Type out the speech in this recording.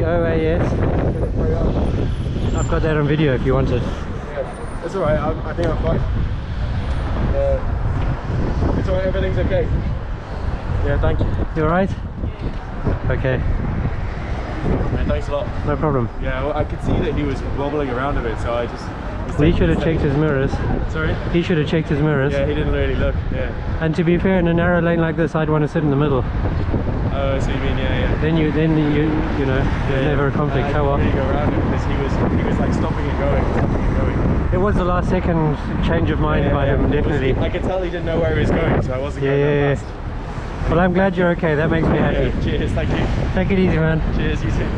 MX13OAS. I've got that on video if you want it. Yeah, it's alright, I think I'm fine. It's alright, everything's okay. Yeah, thank you. You alright? Okay. Yeah, thanks a lot. No problem. Yeah, well, I could see that he was wobbling around a bit, so I just... Well, he should have checked his mirrors. Sorry? He should have checked his mirrors. Yeah, he didn't really look, yeah. And to be fair, in a narrow lane like this, I'd want to sit in the middle. Oh, so you mean, yeah. Then you know, there's never a conflict. How really go around him because he was like stopping and going. It was the last second change of mind by him, definitely. I could tell he didn't know where he was going, so I wasn't going that fast. Well, I'm glad you're okay. That makes me happy. Cheers, thank you. Take it easy, man. Cheers, you too.